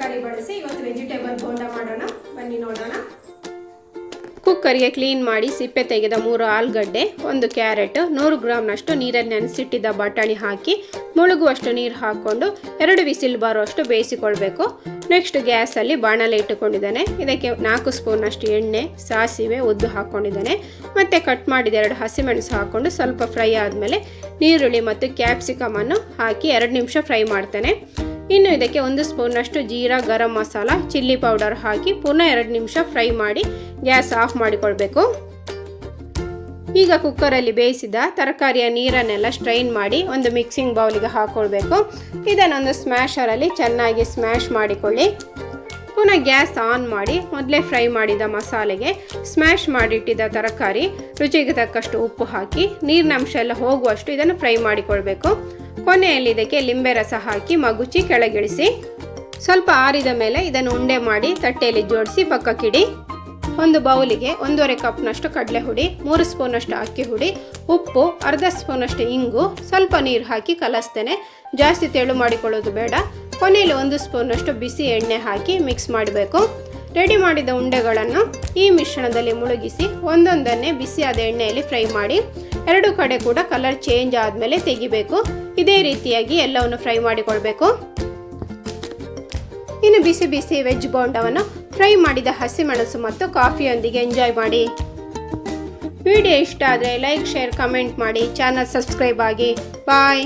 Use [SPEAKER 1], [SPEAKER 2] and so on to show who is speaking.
[SPEAKER 1] ತರಕಾರಿ ಬಳಸಿ ಇವತ್ತು ವೆಜಿಟೇಬಲ್ ಬೋಂಡ ಮಾಡೋಣ, ಬನ್ನಿ ನೋಡೋಣ.
[SPEAKER 2] ಕುಕ್ಕರ್ಗೆ ಕ್ಲೀನ್ ಮಾಡಿ ಸಿಪ್ಪೆ ತೆಗೆದ 3 ಆಲೂಗಡ್ಡೆ, 1 ಕ್ಯಾರೆಟ್, 100 ಗ್ರಾಮ್ನಷ್ಟು ನೀರಲ್ಲಿ ನೆನೆಸಿಟ್ಟಿದ್ದ ಬಟಾಣಿ ಹಾಕಿ ಮುಳುಗುವಷ್ಟು ನೀರು ಹಾಕ್ಕೊಂಡು 2 ವಿಸಿಲ್ ಬರುವಷ್ಟು ಬೇಯಿಸಿಕೊಳ್ಬೇಕು. ನೆಕ್ಸ್ಟ್ ಗ್ಯಾಸಲ್ಲಿ ಬಾಣಲೆ ಇಟ್ಟುಕೊಂಡಿದ್ದೇನೆ. ಇದಕ್ಕೆ 4 ಸ್ಪೂನಷ್ಟು ಎಣ್ಣೆ, ಸಾಸಿವೆ, ಉದ್ದು ಹಾಕ್ಕೊಂಡಿದ್ದೇನೆ. ಮತ್ತು ಕಟ್ ಮಾಡಿದ 2 ಹಸಿಮೆಣಸು ಹಾಕ್ಕೊಂಡು ಸ್ವಲ್ಪ ಫ್ರೈ ಆದಮೇಲೆ ಈರುಳ್ಳಿ ಮತ್ತು ಕ್ಯಾಪ್ಸಿಕಮನ್ನು ಹಾಕಿ 2 ನಿಮಿಷ ಫ್ರೈ ಮಾಡ್ತೇನೆ. ಇನ್ನು ಇದಕ್ಕೆ 1 ಸ್ಪೂನಷ್ಟು ಜೀರಾ, ಗರಂ ಮಸಾಲ, ಚಿಲ್ಲಿ ಪೌಡರ್ ಹಾಕಿ ಪುನಃ 2 ನಿಮಿಷ ಫ್ರೈ ಮಾಡಿ ಗ್ಯಾಸ್ ಆಫ್ ಮಾಡಿಕೊಳ್ಬೇಕು. ಈಗ ಕುಕ್ಕರಲ್ಲಿ ಬೇಯಿಸಿದ ತರಕಾರಿಯ ನೀರನ್ನೆಲ್ಲ ಸ್ಟ್ರೈನ್ ಮಾಡಿ ಒಂದು ಮಿಕ್ಸಿಂಗ್ ಬೌಲಿಗೆ ಹಾಕ್ಕೊಳ್ಬೇಕು. ಇದನ್ನೊಂದು ಸ್ಮ್ಯಾಶರಲ್ಲಿ ಚೆನ್ನಾಗಿ ಸ್ಮ್ಯಾಶ್ ಮಾಡಿಕೊಳ್ಳಿ. ಪುನಃ ಗ್ಯಾಸ್ ಆನ್ ಮಾಡಿ ಮೊದಲೇ ಫ್ರೈ ಮಾಡಿದ ಮಸಾಲೆಗೆ ಸ್ಮ್ಯಾಶ್ ಮಾಡಿಟ್ಟಿದ್ದ ತರಕಾರಿ, ರುಚಿಗೆ ತಕ್ಕಷ್ಟು ಉಪ್ಪು ಹಾಕಿ ನೀರಿನ ಅಂಶ ಎಲ್ಲ ಹೋಗುವಷ್ಟು ಇದನ್ನು ಫ್ರೈ ಮಾಡಿಕೊಳ್ಬೇಕು. ಕೊನೆಯಲ್ಲಿ ಇದಕ್ಕೆ ಲಿಂಬೆ ರಸ ಹಾಕಿ ಮಗುಚಿ ಕೆಳಗಿಳಿಸಿ. ಸ್ವಲ್ಪ ಆರಿದ ಮೇಲೆ ಇದನ್ನು ಉಂಡೆ ಮಾಡಿ ತಟ್ಟೆಯಲ್ಲಿ ಜೋಡಿಸಿ ಪಕ್ಕಕ್ಕಿಡಿ. ಒಂದು ಬೌಲಿಗೆ 1.5 ಕಪ್ನಷ್ಟು ಕಡಲೆ ಹುಡಿ, 3 ಸ್ಪೂನಷ್ಟು ಅಕ್ಕಿ ಹುಡಿ, ಉಪ್ಪು, ಅರ್ಧ ಸ್ಪೂನಷ್ಟು ಇಂಗು, ಸ್ವಲ್ಪ ನೀರು ಹಾಕಿ ಕಲಸ್ತೇನೆ. ಜಾಸ್ತಿ ತೆಳು ಮಾಡಿಕೊಳ್ಳೋದು ಬೇಡ. ಕೊನೆಯಲ್ಲಿ 1 ಸ್ಪೂನಷ್ಟು ಬಿಸಿ ಎಣ್ಣೆ ಹಾಕಿ ಮಿಕ್ಸ್ ಮಾಡಬೇಕು. ರೆಡಿ ಮಾಡಿದ ಉಂಡೆಗಳನ್ನು ಈ ಮಿಶ್ರಣದಲ್ಲಿ ಮುಳುಗಿಸಿ ಒಂದೊಂದನ್ನೇ ಬಿಸಿಯಾದ ಎಣ್ಣೆಯಲ್ಲಿ ಫ್ರೈ ಮಾಡಿ 2 ಕಡೆ ಕೂಡ ಕಲರ್ ಚೇಂಜ್ ಆದಮೇಲೆ ತೆಗಿಬೇಕು. ಇದೇ ರೀತಿಯಾಗಿ ಎಲ್ಲವನ್ನು ಫ್ರೈ ಮಾಡಿಕೊಳ್ಬೇಕು. ಇನ್ನು ಬಿಸಿ ಬಿಸಿ ವೆಜ್ ಬೋಂಡವನ್ನು ಫ್ರೈ ಮಾಡಿದ ಹಸಿಮೆಣಸು ಮತ್ತು ಕಾಫಿಯೊಂದಿಗೆ ಎಂಜಾಯ್ ಮಾಡಿ. ವಿಡಿಯೋ ಇಷ್ಟ ಆದರೆ ಲೈಕ್, ಶೇರ್, ಕಮೆಂಟ್ ಮಾಡಿ. ಚಾನಲ್ ಸಬ್ಸ್ಕ್ರೈಬ್ ಆಗಿ. ಬಾಯ್.